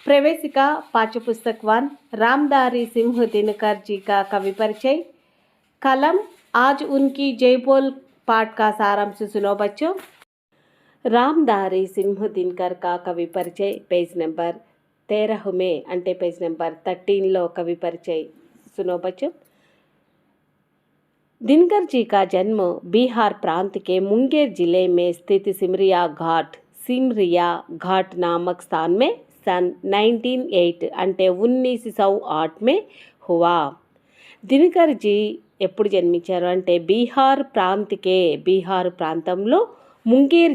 प्रवेशिका पाठ्यपुस्तक 1 रामधारी सिंह दिनकर जी का कवि परिचय। कलम आज उनकी जय बोल पाठ का सारांश सुनो बच्चों। रामधारी सिंह दिनकर का कवि परिचय पेज नंबर 13 में अंटे पेज नंबर 13 लो कवि परिचय सुनो बच्चों। दिनकर जी का जन्म बिहार प्रांत के मुंगेर जिले में स्थित सिमरिया घाट नामक स्थान में सन 1908 అంటే 1908 में हुआ। దినకర్ జీ ఎప్పుడు జన్మించారు అంటే బీహార్ ప్రాంతంలో ముంగేర్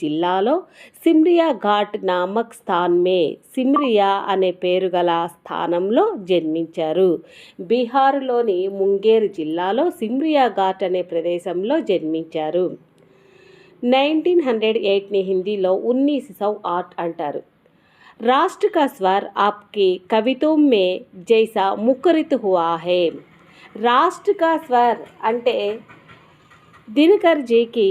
జిల్లాలో సిమ్రియా ఘాట్ నామక్ స్థాన్ మే సిమ్రియా అనే పేరు గల స్థానంలో జన్మించారు. బీహార్లోని ముంగేర్ జిల్లాలో సిమ్రియా ఘాట్ అనే ప్రదేశంలో జన్మించారు. 1908ని హిందీలో 1908 అంటారు. राष्ट्र का स्वर आपकी कवितों में जैसा मुखरित हुआ है. రాష్ట్ర కా స్వర్ అంటే దినకర్ జీకి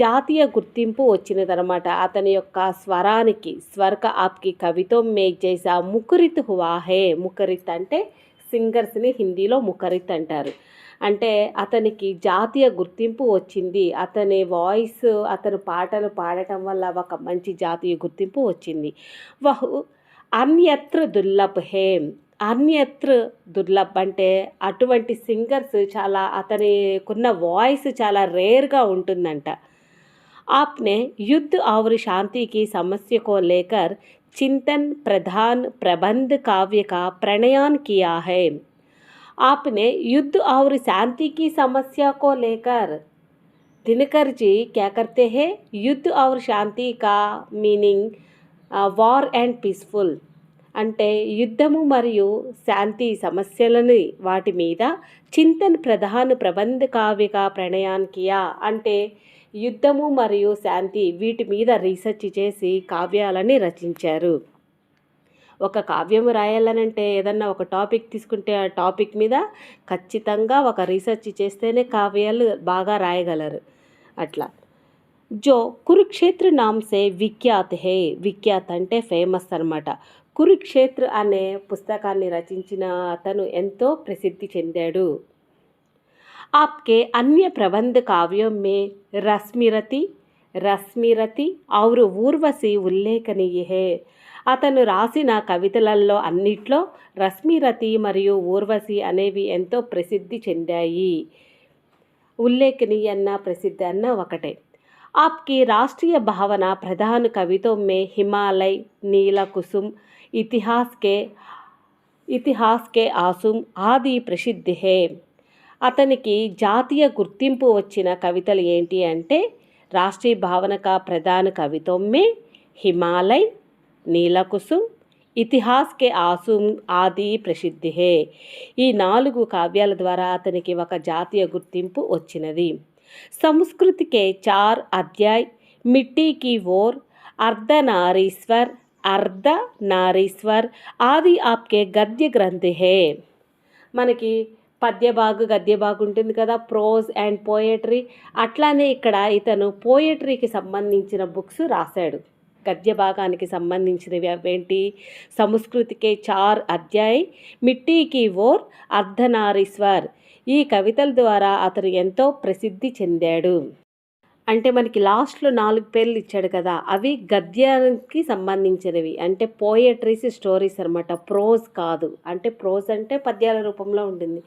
జాతీయ గుర్తింపు వచ్చినదనమాట. అతని యొక్క స్వరానికి స్వర్క ఆప్కి కవితో మే జైసా ముఖరిత్ హువా హే. ముఖరిత్ అంటే సింగర్స్ని హిందీలో ముఖరిత్ అంటారు. అంటే అతనికి జాతీయ గుర్తింపు వచ్చింది. అతని వాయిస్ అతను పాటలు పాడటం వల్ల ఒక మంచి జాతీయ గుర్తింపు వచ్చింది. వహు అన్యత్ర దుర్లభ్ హే. అన్యత్ర దుర్లభ్ అంటే అటువంటి సింగర్స్ చాలా అతనికున్న వాయిస్ చాలా రేర్గా ఉంటుందంట. आपने युद्ध और शांति की समस्या को लेकर चिंतन प्रधान प्रबंध काव्य का प्रणयन किया है. आपने युद्ध और शांति की समस्या को लेकर दिनकर जी क्या करते हैं. युद्ध और शांति का मीनिंग వార్ అండ్ పీస్ఫుల్ అంటే యుద్ధము మరియు శాంతి సమస్యలని వాటి మీద చింతన్ ప్రధాన ప్రబంధ కావ్యక ప్రణయానికియా అంటే యుద్ధము మరియు శాంతి వీటి మీద రీసెర్చ్ చేసి కావ్యాలని రచించారు. ఒక కావ్యం రాయాలనంటే ఏదన్నా ఒక టాపిక్ తీసుకుంటే ఆ టాపిక్ మీద ఖచ్చితంగా ఒక రీసెర్చ్ చేస్తేనే కావ్యాలు బాగా రాయగలరు. అట్లా जो కురుక్షేత్ర నామ్ సే విఖ్యాత్ హే. విఖ్యాత్ అంటే ఫేమస్ అనమాట. కురుక్షేత్ర అనే పుస్తకాన్ని రచించిన అతను ఎంతో ప్రసిద్ధి చెందాడు. ఆప్కే అన్య ప్రబంధ కావ్యం మే రశ్మిరతి ఔర్ ఊర్వశి ఉల్లేఖనీయ హే. అతను రాసిన కవితలలో అన్నిట్లో రశ్మిరతి మరియు ఊర్వశి అనేవి ఎంతో ప్రసిద్ధి చెందాయి. ఉల్లేఖనీయ అన్న ప్రసిద్ధి అన్న ఒకటే. आपकी राष्ट्रीय भावना प्रधान कवितों में हिमालय, नीला कुसुम, इतिहास के आसुम आदि प्रसिद्ध है. అతనికి జాతీయ గుర్తింపు వచ్చిన కవితలు ఏంటి అంటే రాష్ట్రీయ భావనక ప్రధాన కవిత్వం మే హిమాలయ్, నీలా కుసుమ్, ఇతిహాస్ కే ఆసుమ్ ఆది ప్రసిద్ధి హే. ఈ 4 కావ్యాల ద్వారా అతనికి ఒక జాతీయ గుర్తింపు వచ్చినది. संस्कृत के 4 अध्याय मिट्टी की ओर, अर्धनारीश्वर आदि आपके गद्य ग्रंथ है. మనకి పద్యభాగు గద్యభాగు ఉంటుంది కదా, ప్రోజ్ అండ్ పోయట్రీ. అట్లానే ఇక్కడ ఇతను పోయట్రీకి సంబంధించిన బుక్స్ రాశాడు. గద్య భాగానికి సంబంధించినవి అవేంటి సంస్కృతికే 4 అధ్యాయ్, మిట్టీకి ఓర్, అర్ధనారీశ్వర్. ఈ కవితల ద్వారా అతను ఎంతో ప్రసిద్ధి చెందాడు. అంటే మనకి లాస్ట్లో 4 పేర్లు ఇచ్చాడు కదా, అవి గద్యానికి సంబంధించినవి. అంటే పోయట్రీస్ స్టోరీస్ అనమాట, ప్రోజ్ కాదు. అంటే ప్రోజ్ అంటే పద్యాల రూపంలో ఉంటుంది,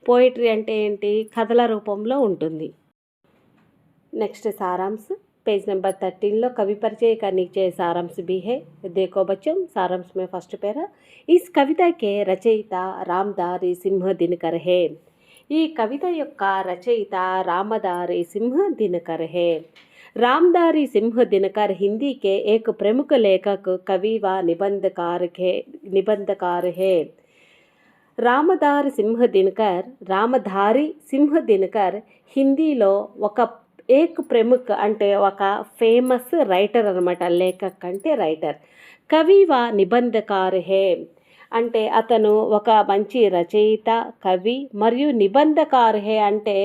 పోయట్రీ అంటే ఏంటి కథల రూపంలో ఉంటుంది. నెక్స్ట్ సారాంశ్ पेज नंबर 13 लो कवि परिचय का नीचे सारांश भी है. देखो बच्चों, सारांश में फर्स्ट पैरा. इस कविता के रचयिता रामधारी सिंह दिनकर है. ఈ కవిత యొక్క రచయిత రామధారి సింహ దినకర్ है. रामधारी सिंह दिनकर हिंदी के एक प्रमुख लेखक, कवि व निबंधकार है. రామధారి సింహ దినకర్ హిందీలో ఒక ప్రముఖ అంటే ఒక ఫేమస్ రైటర్ అనమాట. లేఖక్ అంటే రైటర్. కవి వ నిబంధకార్ హే అంటే అతను ఒక మంచి రచయిత, కవి మరియు నిబంధకారు. అంటే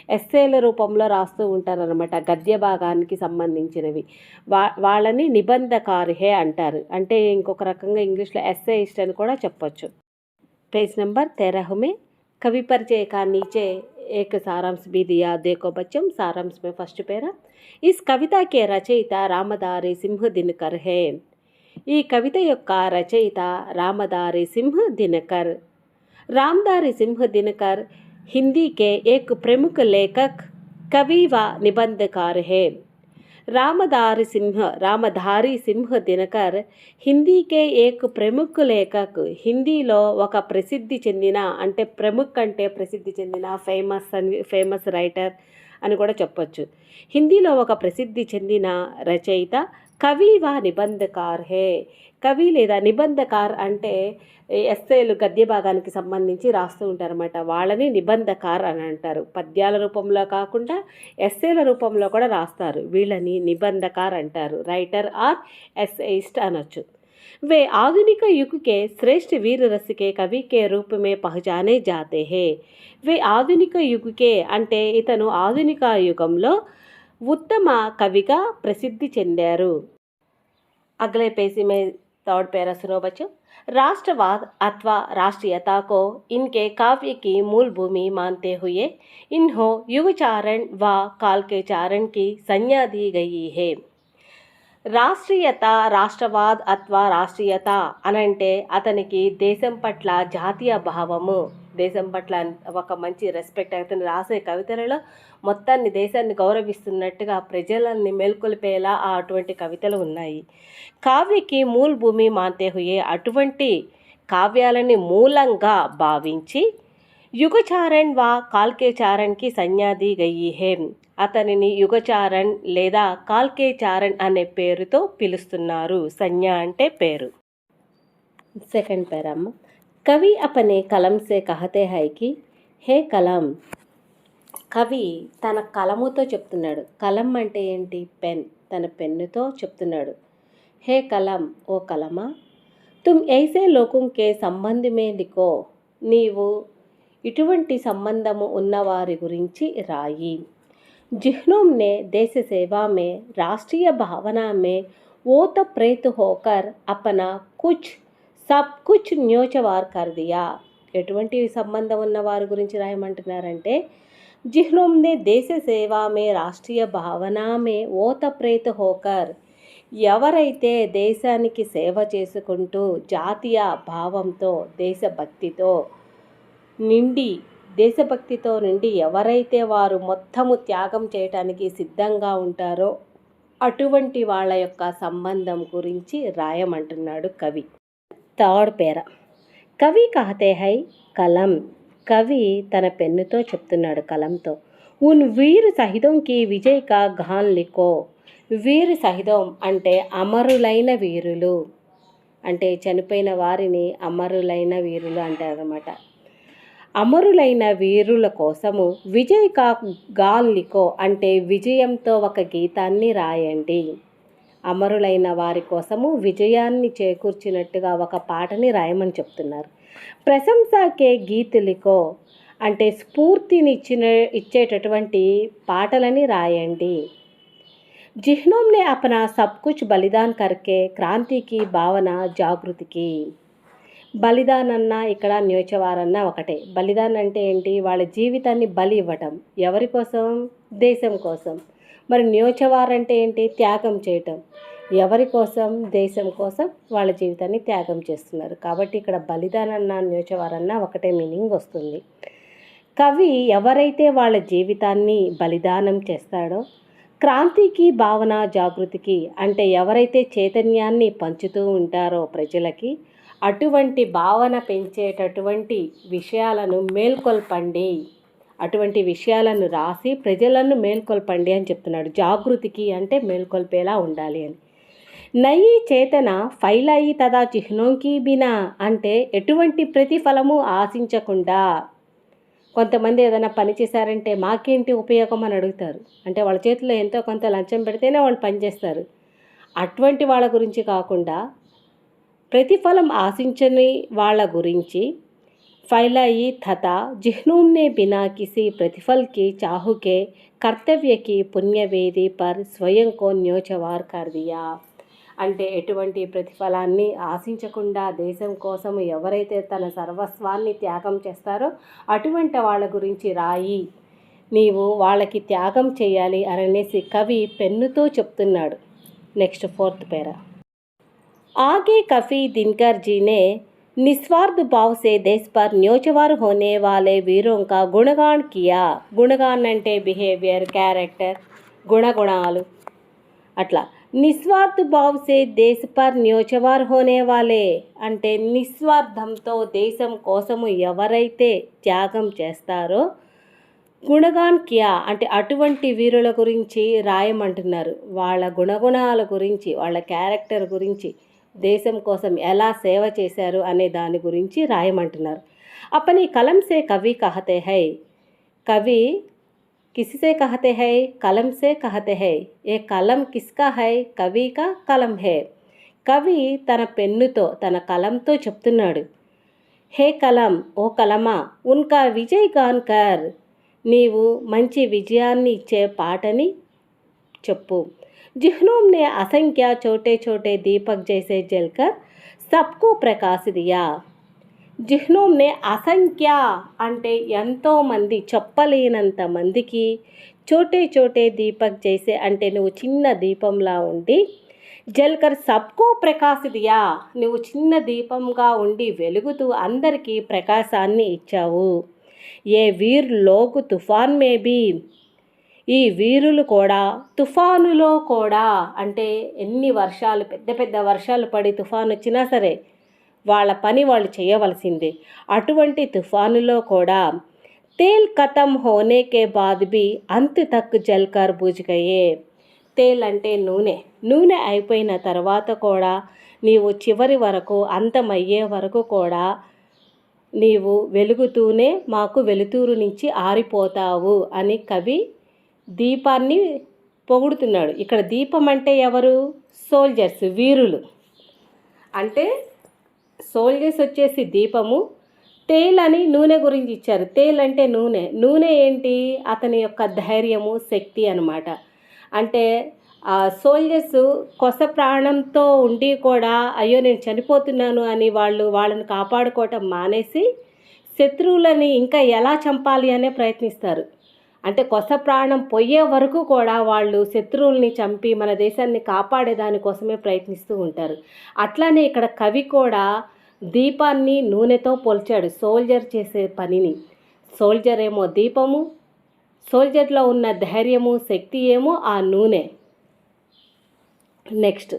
ఎస్సేల రూపంలో రాస్తూ ఉంటారనమాట గద్య భాగానికి సంబంధించినవి. వాళ్ళని నిబంధకారు అంటారు. అంటే ఇంకొక రకంగా ఇంగ్లీష్లో ఎస్సేయిస్ట్ అని కూడా చెప్పొచ్చు. पेज नंबर 13 में कवि परिचय का नीचे एक सारांश भी दिया। देखो बच्चों, सारांश में फर्स्ट पैरा, इस कविता के रचयिता रामधारी सिंह दिनकर है। ఈ కవిత యొక్క రచయిత రామధారి సింహ్ దినకర్। रामधारी सिंह दिनकर हिंदी के एक प्रमुख लेखक, कवि व निबंधकार है। రామధారి సింహ దినకర్ హిందీకే ఏక్ ప్రముఖ లేఖక్, హిందీలో ఒక ప్రసిద్ధి చెందిన, అంటే ప్రముఖ్ అంటే ప్రసిద్ధి చెందిన, ఫేమస్ రైటర్ అని కూడా చెప్పొచ్చు. హిందీలో ఒక ప్రసిద్ధి చెందిన రచయిత, కవి వా నిబంధకార్ హే. కవి లేదా నిబంధకార్ అంటే ఎస్సేలు గద్య భాగానికి సంబంధించి రాస్తూ ఉంటారన్నమాట. వాళ్ళని నిబంధకార్ అని అంటారు. పద్యాల రూపంలో కాకుండా ఎస్సేల రూపంలో కూడా రాస్తారు. వీళ్ళని నిబంధకార్ అంటారు. రైటర్ ఆర్ ఎస్సేయిస్ట్ అనొచ్చు. वे आधुनिक युग के श्रेष्ठ वीर रस के कवि के रूप में पहचाने जाते हैं। वे ఆధునిక యుగ్ కే అంటే ఇతను ఆధునిక యుగంలో ఉత్తమ కవిగా ప్రసిద్ధి చెందారు. अगले पेज में थर्ड पैरा सुनो बच्चों। राष्ट्रवाद अथवा राष्ट्रीयता को इनके काव्य की मूल भूमि मानते हुए इन्हों युगचारण व काल के चारण की संज्ञा दी गई है। రాష్ట్రీయత, రాష్ట్రవాద్ అథవా రాష్ట్రీయత అనంటే అతనికి దేశం పట్ల జాతీయ భావము, దేశం పట్ల ఒక మంచి రెస్పెక్ట్. అతను రాసే కవితలలో మొత్తాన్ని దేశాన్ని గౌరవిస్తున్నట్టుగా ప్రజలని మేల్కొల్పేలా అటువంటి కవితలు ఉన్నాయి. కావ్యకి మూల్ భూమి మాంతే హుయే, అటువంటి కావ్యాలని మూలంగా భావించి యుగచారణ్ వా కాల్కే చారణ్కి సంజ్ఞా दी गई है. అతనిని యుగచారణ్ లేదా కాల్కే చారణ్ అనే పేరుతో పిలుస్తున్నారు. సంజ్ఞ అంటే పేరు. సెకండ్ పేరమ్మ, కవి అపనే కలం సే కహతే హై కి హే కలం. కవి తన కలముతో చెప్తున్నాడు. కలం అంటే ఏంటి? పెన్. తన పెన్నుతో చెప్తున్నాడు. హే కలం, ఓ కలమా, తుమ్ ఐసే లోకం కే సంబంధ్ మే లిఖో, నీవు ఇటువంటి సంబంధము ఉన్నవారి గురించి రాయి. जिन्हों ने देश सेवा में, राष्ट्रीय भावना में ओतप्रोत होकर अपना कुछ सब कुछ न्योछवार कर दिया. ఎటువంటి సంబంధం ఉన్న వారి గురించి రాయమంటున్నారంటే, जिन्हों ने देश सेवा में, राष्ट्रीय भावना में ओतप्रोत होकर, ఎవరైతే దేశానికి సేవ చేసుకుంటూ జాతీయ భావంతో, దేశభక్తితో నుండి ఎవరైతే వారు మొత్తము త్యాగం చేయటానికి సిద్ధంగా ఉంటారో అటువంటి వాళ్ళ యొక్క సంబంధం గురించి రాయమంటున్నాడు కవి. థర్డ్ పేర, కవి కహతే హై కలం. కవి తన పెన్నుతో చెప్తున్నాడు, కలంతో. ఉన్ వీర్ సహిదం కి విజయ్ కా గాన్ లిఖో. వీర్ సహిదం అంటే అమరులైన వీరులు, అంటే చనిపోయిన వారిని అమరులైన వీరులు అంటారన్నమాట. అమరులైన వీరుల కోసము విజయ్ కా గాన్ లిఖో అంటే విజయంతో ఒక గీతాన్ని రాయండి. అమరులైన వారి కోసము విజయాన్ని చేకూర్చినట్టుగా ఒక పాటని రాయమని చెప్తున్నారు. ప్రశంసాకే గీత్ లిఖో అంటే స్ఫూర్తిని ఇచ్చేటటువంటి పాటలని రాయండి. जिन्हों ने अपना सब कुछ बलिदान करके क्रांति की भावना जागृति की. బలిదాన్ అన్న ఇక్కడ న్యోచవారన్న ఒకటే. బలిదాన్ అంటే ఏంటి? వాళ్ళ జీవితాన్ని బలి ఇవ్వటం. ఎవరి కోసం? దేశం కోసం. మరి న్యోచవార్ అంటే ఏంటి? త్యాగం చేయటం. ఎవరి కోసం? దేశం కోసం వాళ్ళ జీవితాన్ని త్యాగం చేస్తున్నారు. కాబట్టి ఇక్కడ బలిదాన్ అన్న న్యోచవారన్న ఒకటే మీనింగ్ వస్తుంది. కవి ఎవరైతే వాళ్ళ జీవితాన్ని బలిదానం చేస్తాడో, క్రాంతికి భావన జాగృతికి అంటే ఎవరైతే చైతన్యాన్ని పంచుతూ ఉంటారో ప్రజలకి, అటువంటి భావన పెంచేటటువంటి విషయాలను మేల్కొల్పండి, అటువంటి విషయాలను రాసి ప్రజలను మేల్కొల్పండి అని చెప్తున్నాడు. జాగృతికి అంటే మేల్కొల్పేలా ఉండాలి అని. నయి చేతన ఫైలాయి తదా చిహ్నోంకి బినా అంటే ఎటువంటి ప్రతిఫలము ఆశించకుండా. కొంతమంది ఏదైనా పని చేశారంటే మాకేంటి ఉపయోగం అని అడుగుతారు. అంటే వాళ్ళ చేతిలో ఎంతో కొంత లంచం పెడితేనే వాళ్ళు పని చేస్తారు. అటువంటి వాళ్ళ గురించి కాకుండా ప్రతిఫలం ఆశించని వాళ్ళ గురించి फैलाई तथा जिह्नूम ने बिना किसी प्रतिफल की चाहू के कर्तव्य की पुण्यवेदी पर स्वयं को न्योछवार कर दिया అంటే ఎటువంటి ప్రతిఫలాన్ని ఆశించకుండా దేశం కోసం ఎవరైతే తన సర్వస్వాన్ని త్యాగం చేస్తారో అటువంటి వాళ్ళ గురించి రాయి, నీవు వాళ్ళకి త్యాగం చేయాలి అనేసి కవి పెన్నుతో చెప్తున్నాడు. నెక్స్ట్ 4th పేరా. आगे कवि दिनकर जी ने निस्वार्थ भाव से देश पर न्योछवार होने वाले वीरों का गुणगान किया. गुणगान అంటే బిహేవియర్, క్యారెక్టర్, గుణాలు అట్లా. నిస్వార్థ భావ్ సే దేశ పర్ న్యోచవార్ హోనే వాలే అంటే నిస్వార్థంతో దేశం కోసము ఎవరైతే త్యాగం చేస్తారో గుణగాన్ కియా అంటే అటువంటి వీరుల గురించి రాయమంటున్నారు. వాళ్ళ గుణాల గురించి, వాళ్ళ క్యారెక్టర్ గురించి, దేశం కోసం ఎలా సేవ చేశారు అనే దాని గురించి రాయమంటున్నారు. अपनी कलम से कवि कहते हैं. कवि किससे कहते हैं? कलम से कहते हैं. ये कलम किसका है? कवि का कलम है. కవి తన పెన్నుతో, తన కలంతో చెప్తున్నాడు. హే కలం, ఓ కలమా, ఉన్కా విజయ్ గాన్ కర్, నీవు మంచి విజయాన్ని ఇచ్చే పాటని చెప్పు. जिह्नों ने असंख्य छोटे छोटे दीपक जैसे जलकर सबको प्रकाश दिया. जिह्नों ने అసంఖ్య అంటే ఎంతోమంది, చెప్పలేనంత మందికి, చోటే చోటే దీపక్ జైసే అంటే నువ్వు చిన్న దీపంలా ఉండి, జల్కర్ సబ్కో ప్రకాశ దియా నువ్వు చిన్న దీపంగా ఉండి వెలుగుతూ అందరికీ ప్రకాశాన్ని ఇచ్చావు. ఏ వీర్ లోగు తుఫాన్ మే బీ, ఈ వీరులు కూడా తుఫానులో కూడా అంటే ఎన్ని వర్షాలు, పెద్ద పెద్ద వర్షాలు పడి తుఫాను వచ్చినా సరే వాళ్ళ పని వాళ్ళు చేయవలసిందే. అటువంటి తుఫానులో కూడా తేల్ ఖతం హోనే కే బాద్ బి అంత్ తక్ జల్కర్ బుజ్ గయే. తేల్ అంటే నూనె, నూనె అయిపోయిన తర్వాత కూడా నీవు చివరి వరకు, అంతమయ్యే వరకు కూడా నీవు వెలుగుతూనే మాకు వెలుతురు నుంచి ఆరిపోతావు అని కవి దీపాన్ని పొగుడుతున్నాడు. ఇక్కడ దీపం అంటే ఎవరు? సోల్జర్స్, వీరులు. అంటే సోల్జర్స్ వచ్చేసి దీపము, తేల్ అని నూనె గురించి ఇచ్చారు. తేల్ అంటే నూనె. నూనె ఏంటి? అతని యొక్క ధైర్యము, శక్తి అన్నమాట. అంటే సోల్జర్స్ కొస ప్రాణంతో ఉండి కూడా అయ్యో నేను చనిపోతున్నాను అని వాళ్ళని కాపాడుకోవటం మానేసి శత్రువులని ఇంకా ఎలా చంపాలి అనే ప్రయత్నిస్తారు. అంటే కొస ప్రాణం పోయే వరకు కూడా వాళ్ళు శత్రువుల్ని చంపి మన దేశాన్ని కాపాడే దానికోసమే ప్రయత్నిస్తూ ఉంటారు. అట్లానే ఇక్కడ కవి కూడా దీపాన్ని నూనెతో పోల్చాడు, సోల్జర్ చేసే పనిని. సోల్జర్ ఏమో దీపము, సోల్జర్లో ఉన్న ధైర్యము, శక్తి ఏమో ఆ నూనె. నెక్స్ట్,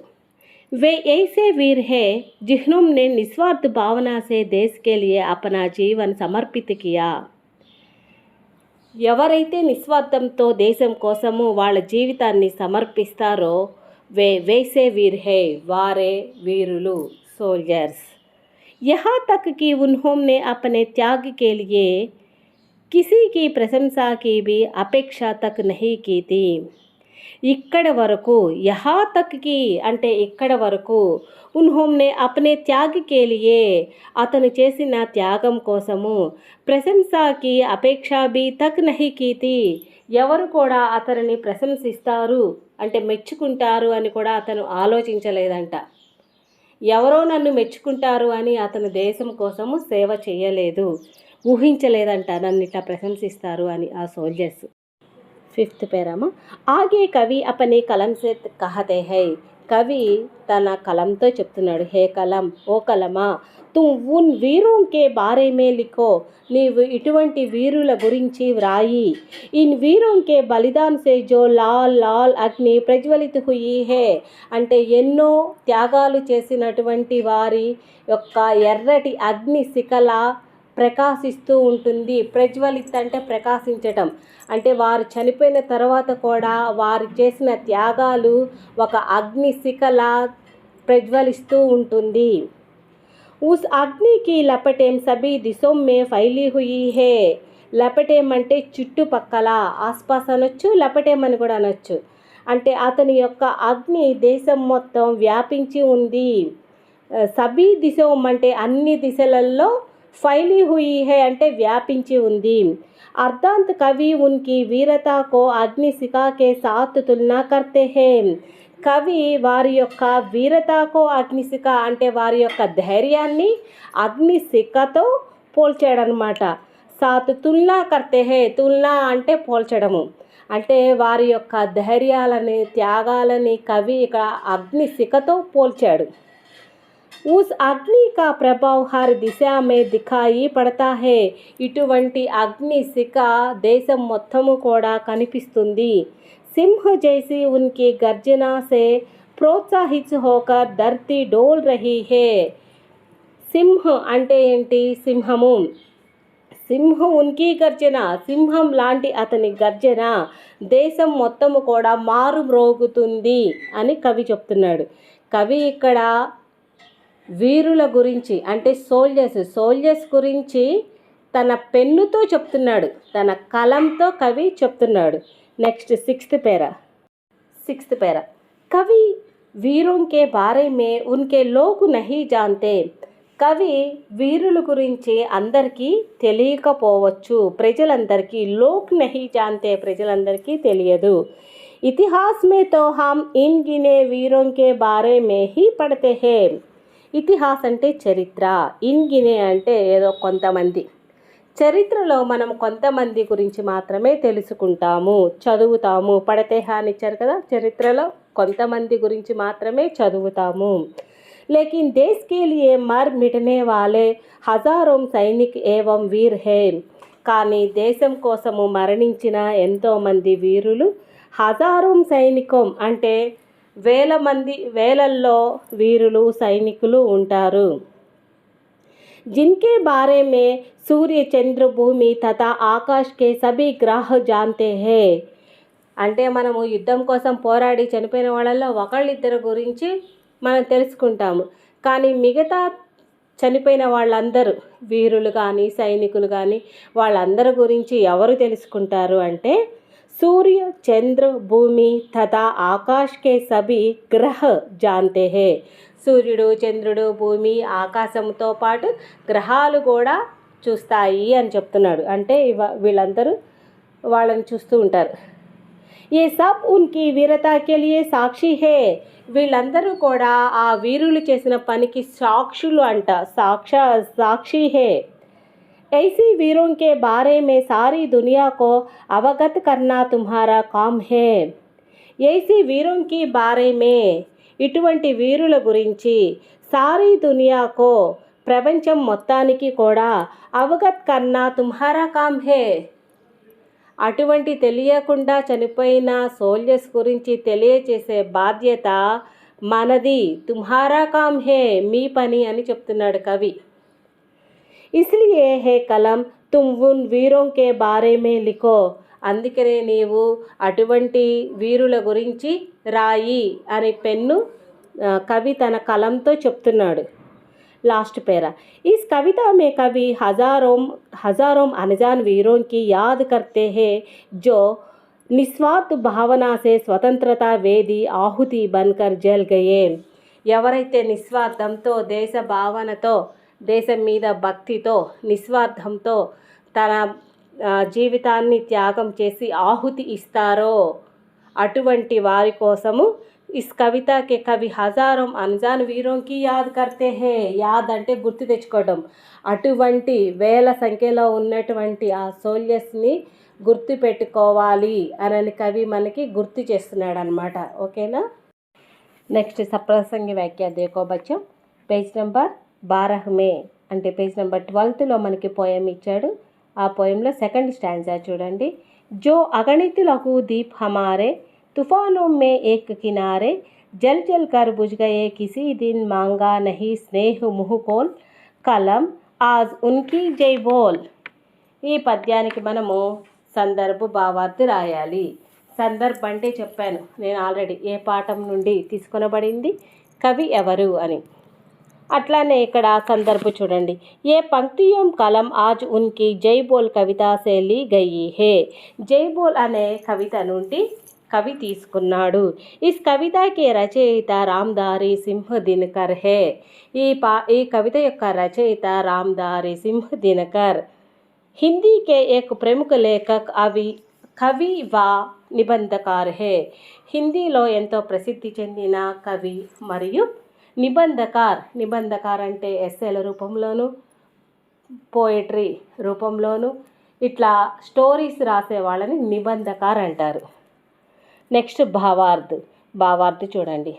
वे ऐसे वीर हैं जिन्होंने निस्वार्थ भावना से देश के लिए अपना जीवन समर्पित किया. ఎవరైతే నిస్వార్థంతో దేశం కోసము వాళ్ళ జీవితాన్ని సమర్పిస్తారో వేసే వీర్ హే, వారే వీరులు, సోల్జర్స్. यहाँ तक कि उन्होंने अपने त्याग के लिए किसी की प्रशंसा की भी अपेक्षा तक नहीं की थी. ఇక్కడ వరకు, యహా తక్కి అంటే ఇక్కడ వరకు, ఉన్హోంనే అప్నే త్యాగ్ కే లియే అతను చేసిన త్యాగం కోసము, ప్రశంసాకి అపేక్ష బి తక్ నహి కీతి ఎవరు కూడా అతనిని ప్రశంసిస్తారు అంటే మెచ్చుకుంటారు అని కూడా అతను ఆలోచించలేదంట. ఎవరో నన్ను మెచ్చుకుంటారు అని అతను దేశం కోసము సేవ చేయలేదు, ఊహించలేదంట నన్ను ఇట్లా ప్రశంసిస్తారు అని ఆ సోల్జర్స్. 5th పేరామా. ఆగే కవి అపనే కలం సే కహతే హై, కవి తన కలంతో చెప్తున్నాడు. హే కలం, ఓ కలమా, తుమ్ ఉన్ వీరోం కే బారే మే లిఖో, నీవు ఇటువంటి వీరుల గురించి వ్రాయి. ఇన్ వీరోం కే బలిదాన్ సే జో లాల్ లాల్ అగ్ని ప్రజ్వలిత హుయి హే అంటే ఎన్నో త్యాగాలు చేసినటువంటి వారి యొక్క ఎర్రటి అగ్ని శిఖల ప్రకాశిస్తూ ఉంటుంది. ప్రజ్వలిత అంటే ప్రకాశించటం, అంటే వారు చనిపోయిన తర్వాత కూడా వారు చేసిన త్యాగాలు ఒక అగ్ని శిఖల ప్రజ్వలిస్తూ ఉంటుంది. ఉస్ అగ్నికి లపటేం సభీ దిశోం మే ఫైలీ హుయి హే. లపటేం అంటే చుట్టుపక్కల, ఆస్పాస్ అనొచ్చు, లపటేం అని కూడా అనొచ్చు. అంటే అతని యొక్క అగ్ని దేశం మొత్తం వ్యాపించి ఉంది. సభీ దిశో అంటే అన్ని దిశలలో ఫైలీ హుయి హే అంటే వ్యాపించి ఉంది. అర్థాంత్ కవి ఉన్కి వీరతా కో అగ్ని శిఖా కే సాత్ తులనా కర్తే హే. కవి వారి యొక్క వీరతాకో అగ్నిశిఖ అంటే వారి యొక్క ధైర్యాన్ని అగ్నిశిఖతో పోల్చాడనమాట. సాత్ తులనా కర్తే హే, తులనా అంటే పోల్చడము, అంటే వారి యొక్క ధైర్యాలని త్యాగాలని కవి ఇక్కడ అగ్నిశిఖతో పోల్చాడు. ఉస్ అగ్ని కా ప్రభావ్ హర్ దిశా మే దిఖాయి పడతా హే. ఇటువంటి అగ్నిశిఖ దేశం మొత్తము కూడా కనిపిస్తుంది. सिंह जैसी उनकी गर्जना से प्रोत्साहित होकर धरती डोल रही है. సింహ అంటే ఏంటి? సింహము. సింహం ఉనికి గర్జన, సింహం లాంటి అతని గర్జన దేశం మొత్తము కూడా మారు మ్రోగుతుంది అని కవి చెప్తున్నాడు. కవి ఇక్కడ వీరుల గురించి అంటే సోల్జర్స్ గురించి తన పెన్నుతో చెప్తున్నాడు, తన కలంతో కవి చెప్తున్నాడు. नेक्स्ट सिक्स्थ पैरा कवि वीरों के बारे में उनके लोग नहीं जानते. కవి వీరుల గురించి అందరికీ తెలియకపోవచ్చు, ప్రజలందరికీ. లోక్ నహీ జాంతే ప్రజలందరికీ తెలియదు. ఇతిహాస్ మే తో హమ్ ఇన్ గినే వీరోं के बारे में ही पढ़ते हैं. ఇతిహాస్ అంటే చరిత్ర, ఇన్ గినే అంటే ఏదో కొంతమంది. చరిత్రలో మనం కొంతమంది గురించి మాత్రమే తెలుసుకుంటాము, చదువుతాము. పడితే హాని ఇచ్చారు కదా, చరిత్రలో కొంతమంది గురించి మాత్రమే చదువుతాము. లేకిన్ దేశ్ కే లియే మర్ మిటనే వాలే హజారోం సైనిక్ ఏవం వీర్ హే. కానీ దేశం కోసము మరణించిన ఎంతోమంది వీరులు, హజారోం సైనికం అంటే వేలల్లో వీరులు సైనికులు ఉంటారు. जिनके बारे में सूर्य चंद्र भूमि तथा आकाश के सभी ग्रह जानते हैं. అంటే మనము యుద్ధం కోసం పోరాడి చనిపోయిన వాళ్ళల్లో ఒకళ్ళిద్దరు గురించి మనం తెలుసుకుంటాము. కానీ మిగతా చనిపోయిన వాళ్ళందరూ వీరులు కానీ సైనికులు కానీ వాళ్ళందరి గురించి ఎవరు తెలుసుకుంటారు అంటే सूर्य चंद्र भूमि तथा आकाश के सभी ग्रह जानते हैं. సూర్యుడు చంద్రుడు భూమి ఆకాశంతో పాటు గ్రహాలు కూడా చూస్తాయి అని చెప్తున్నాడు. అంటే వీళ్ళందరూ వాళ్ళని చూస్తూ ఉంటారు. ఏ సబ్ ఉన్కి వీరతా కే లియే సాక్షి హే. వీళ్ళందరూ కూడా ఆ వీరులు చేసిన పనికి సాక్షులు అంట, సాక్షి హే. ऐसी वीरों के बारे में सारी दुनिया को अवगत करना तुम्हारा काम है. ऐसी वीरों की बारे में ఇటువంటి వీరుల గురించి సారీ దునియాకో ప్రపంచం మొత్తానికి కూడా అవగత్ కర్నా తుమ్హారా కామ్ హే. అటువంటి తెలియకుండా చనిపోయిన సోల్జర్స్ గురించి తెలియచేసే బాధ్యత మనది. తుమ్హారా కామ్ హే, మీ పని అని చెప్తున్నాడు కవి. ఇస్లియే హే కలం తుమ్ ఉన్ వీరోం కే బారే మే లిఖో. అందుకనే నీవు అటువంటి వీరుల గురించి రాయి అని పెన్ను కవి తన కలంతో చెప్తున్నాడు. लास्ट पैरा इस कविता में कवि हजारों अनजान वीरों की याद करते हैं जो निस्वार्थ भावना से स्वतंत्रता वेदी आहुति बनकर जल गए. ఎవరైతే నిస్వార్థంతో దేశ భావనతో దేశం మీద భక్తితో నిస్వార్థంతో తన జీవితాన్ని త్యాగం చేసి ఆహుతి ఇస్తారో అటువంటి వారి కోసము इस कविता के कवि हजारों अनजान वीरों की याद करते हैं. యాద్ అంటే గుర్తు తెచ్చుకోవడం. అటువంటి వేల సంఖ్యలో ఉన్నటువంటి ఆ సోల్జర్స్ని గుర్తు పెట్టుకోవాలి అని కవి మనకి గుర్తు చేస్తున్నాడు అనమాట. ఓకేనా. నెక్స్ట్ సప్రసంగి వాక్య దేకో బచ్చం పేజ్ నెంబర్ 12 మే అంటే పేజ్ నెంబర్ 12లో మనకి పోయం ఇచ్చాడు. ఆ పోయంలో సెకండ్ స్టాంజా చూడండి. జో అగణిత లఘు దీప్ హమారే तूफानों में एक किनारे जल जल कर बुझ गए किसी दिन मांगा नहीं स्नेह मुँह खोल कलम आज उनकी जय बोल. ఈ పద్యానికి మనము సందర్భ భావార్థ రాయాలి. సందర్భ అంటే చెప్పాను నేను ఆల్రెడీ ఏ పాఠం నుండి తీసుకొనబడింది, కవి ఎవరు అని. అట్లానే ఇక్కడ సందర్భ చూడండి. ఏ పంక్తియోం కలం ఆజ్ ఉన్కి జై బోల్ కవిత సే లీ గయి హే. జై బోల్ అనే కవిత నుండి కవి తీసుకున్నాడు. ఇస్ కవితకి రచయిత రామ్ధారి సింహ్ దినకర్ హే. ఈ కవిత యొక్క రచయిత రామ్ధారి సింహ్ దినకర్. हिंदी के एक प्रमुख लेखक कवि व నిబంధకార్ హే. హిందీలో ఎంతో ప్రసిద్ధి చెందిన కవి మరియు నిబంధకార్ అంటే ఎస్సేల రూపంలోను, పోయిటరీ రూపంలోను, ఇట్లా స్టోరీస్ రాసే వాళ్ళని నిబంధకార్ అంటారు. నెక్స్ట్ భావార్థ్ చూడండి.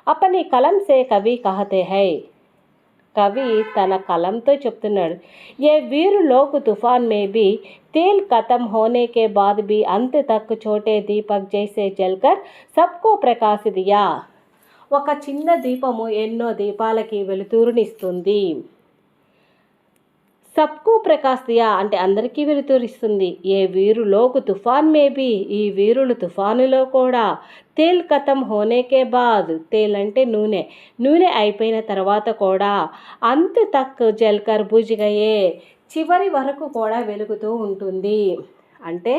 అపని కలం సే కవి కహతే హై. కవి తన కలంతో చెప్తున్నాడు. ఏ వీరు లోక్ తుఫాన్ మే బి तेल खत्म होने के बाद भी अंत तक छोटे दीपक जैसे जलकर सबको प्रकाश दिया. ఒక చిన్న దీపము ఎన్నో దీపాలకి వెలుతురునిస్తుంది. సబ్కు ప్రకాశ్ దియా అంటే అందరికీ వెలుతురిస్తుంది. ఏ వీరులోకు తుఫాన్ మేబీ ఈ వీరులు తుఫానులో కూడా తేల్ ఖతం హోనేకే బాద్ తేల్ అంటే నూనె అయిపోయిన తర్వాత కూడా అంత తక్ జల్కర్ బుజ్ గయే చివరి వరకు కూడా వెలుగుతూ ఉంటుంది. అంటే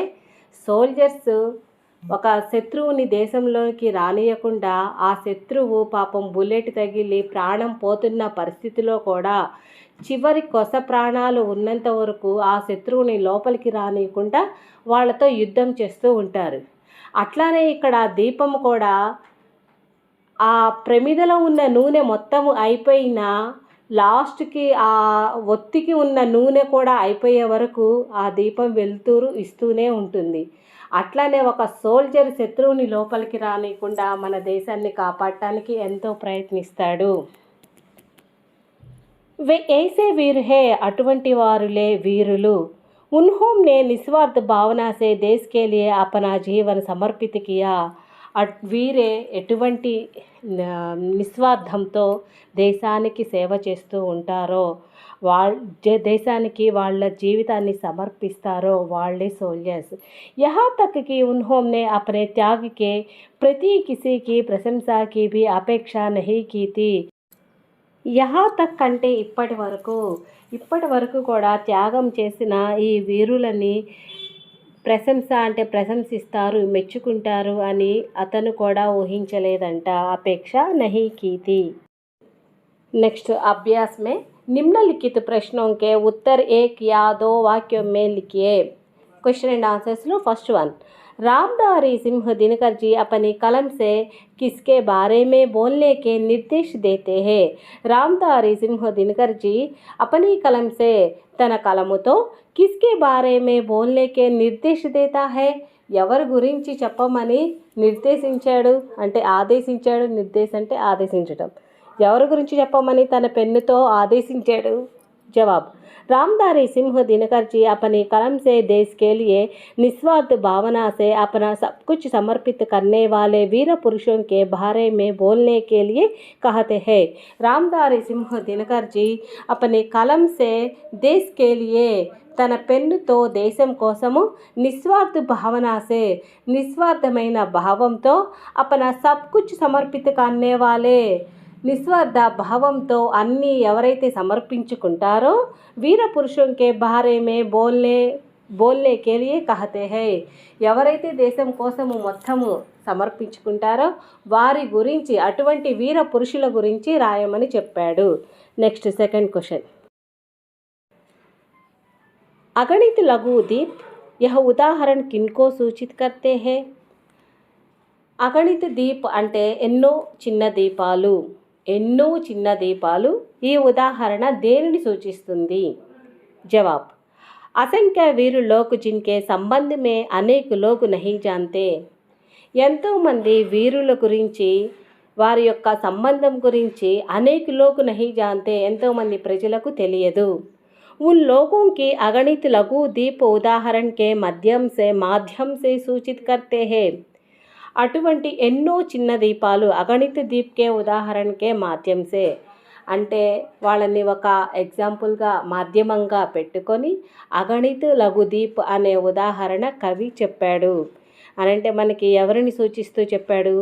సోల్జర్స్ ఒక శత్రువుని దేశంలోకి రానియకుండా ఆ శత్రువు పాపం బుల్లెట్ తగిలి ప్రాణం పోతున్న పరిస్థితిలో కూడా చివరి కొస ప్రాణాలు ఉన్నంత వరకు ఆ శత్రువుని లోపలికి రానియకుండా వాళ్ళతో యుద్ధం చేస్తూ ఉంటారు. అట్లానే ఇక్కడ దీపం కూడా ఆ ప్రమిదలో ఉన్న నూనె మొత్తము అయిపోయినా లాస్ట్కి ఆ ఒత్తికి ఉన్న నూనె కూడా అయిపోయే వరకు ఆ దీపం వెలుతురు ఇస్తూనే ఉంటుంది. అట్లానే ఒక సోల్జర్ శత్రువుని లోపలికి రానియకుండా మన దేశాన్ని కాపాడటానికి ఎంతో ప్రయత్నిస్తాడు. వే ऐसे वीर है అటువంటి వారులే వీరులు. उन्होंने निस्वार्थ भावना से देश के लिए अपना जीवन समर्पित किया. వీరే ఎటువంటి నిస్వార్థంతో దేశానికి సేవ చేస్తూ ఉంటారో దేశానికి వాళ్ళ జీవితాన్ని సమర్పిస్తారో వాళ్ళే సోల్జర్స్. यहाँ तक कि उन्होंने अपने त्याग के प्रति किसी की प्रशंसा की भी अपेक्षा नहीं की थी. యహా తక్ అంటే ఇప్పటి వరకు కూడా త్యాగం చేసిన ఈ వీరులని ప్రశంసిస్తారు, మెచ్చుకుంటారు అని అతను కూడా ఊహించలేదంట. అపేక్ష నహీ కీతి. నెక్స్ట్ అభ్యాస్ మే నిమ్నలిఖిత ప్రశ్నోं के उत्तर एक या दो वाक्यों में लिखिए. क्वेश्चन एंड आंसर्स लो. फर्स्ट वन, रामधारी सिंह दिनकर जी अपनी कलम से किसके बारे में बोलने के निर्देश देते हैं. रामधारी सिंह दिनकर जी अपनी कलम से తన కలముతో కిస్కే బారే మే బోల్నే కే నిర్దేశ్ దేతా హై. ఎవరి గురించి చెప్పమని నిర్దేశించాడు అంటే ఆదేశించాడు. నిర్దేశ్ అంటే ఆదేశించడం. ఎవరి గురించి చెప్పమని తన పెన్నుతో ఆదేశించాడు. జవాబ్, रामधारी सिंह दिनकर जी अपनी कलम से देश के लिए निस्वार्थ भावना से अपना सब कुछ समर्पित करने वाले वीर पुरुषों के बारे में बोलने के लिए कहते हैं. रामधारी सिंह दिनकर जी अपने कलम से देश के लिए తన పెన్నుతో దేశం కోసము నిస్వార్థమైన భావంతో అపన సబ్ కుచ్ సమర్పిత కర్నే వాలే నిస్వార్థ భావంతో అన్నీ ఎవరైతే సమర్పించుకుంటారో వీర పురుషుంకే బారే మే బోల్నే కే లియే కహతే హై. ఎవరైతే దేశం కోసము మొత్తము సమర్పించుకుంటారో వారి గురించి అటువంటి వీర పురుషుల గురించి రాయమని చెప్పాడు. నెక్స్ట్ సెకండ్ క్వశ్చన్, अगणित लघु दीप यह उदाहरण किनको सूचित करते हैं. అగణిత దీప్ అంటే ఎన్నో చిన్న దీపాలు. ఈ ఉదాహరణ దేనిని సూచిస్తుంది. జవాబ్, అసంఖ్య వీరు లోక్ జిన్కే సంబంధ మే అనేక లోక్ నహీ జాన్తే. ఎంతోమంది వీరుల గురించి వారి యొక్క సంబంధం గురించి అనేక లోక్ నహీ జాన్తే ఎంతోమంది ప్రజలకు తెలియదు. उन लोगों की अगणित लघु दीप उदाहरण के माध्यम से सूचित करते हैं. అటువంటి ఎన్నో చిన్న దీపాలు అగణిత దీప్కే ఉదాహరణకే మాధ్యంసే అంటే వాళ్ళని ఒక ఎగ్జాంపుల్గా మాధ్యమంగా పెట్టుకొని అగణిత లఘుదీప్ అనే ఉదాహరణ కవి చెప్పాడు. అనంటే మనకి ఎవరిని సూచిస్తూ చెప్పాడు?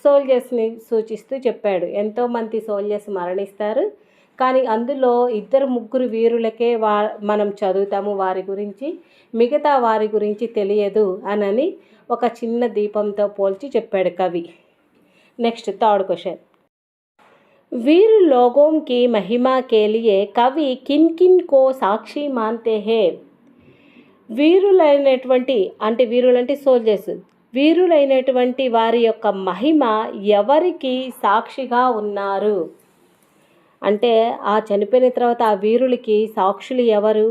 సోల్జర్స్ని సూచిస్తూ చెప్పాడు. ఎంతోమంది సోల్జర్స్ మరణిస్తారు. కానీ అందులో ఇద్దరు ముగ్గురు వీరులకే మనం చదువుతాము వారి గురించి, మిగతా వారి గురించి తెలియదు అనని ఒక చిన్న దీపంతో పోల్చి చెప్పాడు కవి. Next third question. वीर लोगों की महिमा के लिए कवि किन किन को సాక్షి మాన్తే హే? వీరులైనటువంటి అంటే వీరులంటే సోల్జర్స్, వీరులైనటువంటి వారి యొక్క మహిమ ఎవరికి సాక్షిగా ఉన్నారు అంటే ఆ చనిపోయిన తర్వాత ఆ వీరులకి సాక్షులు ఎవరు?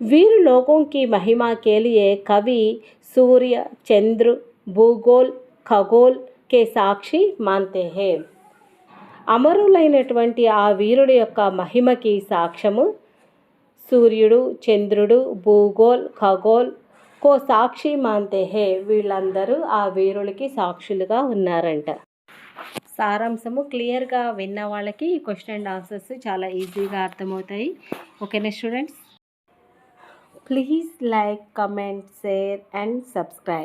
వీరు లోగోं की महिमा के लिए कवि सूर्य चंद्र भूगोल खगोल के సాక్షి మాన్తే హే. అమరులైనటువంటి ఆ వీరుడి యొక్క మహిమకి సాక్ష్యము సూర్యుడు, చంద్రుడు, భూగోల్, ఖగోల్ కో సాక్షి మాన్తే హే. వీళ్ళందరూ ఆ వీరులకి సాక్షులుగా ఉన్నారంట. సారాంశము క్లియర్గా విన్న వాళ్ళకి ఈ క్వశ్చన్ అండ్ ఆన్సర్స్ చాలా ఈజీగా అర్థమవుతాయి. ఓకేనా students? Please like, comment, share and subscribe.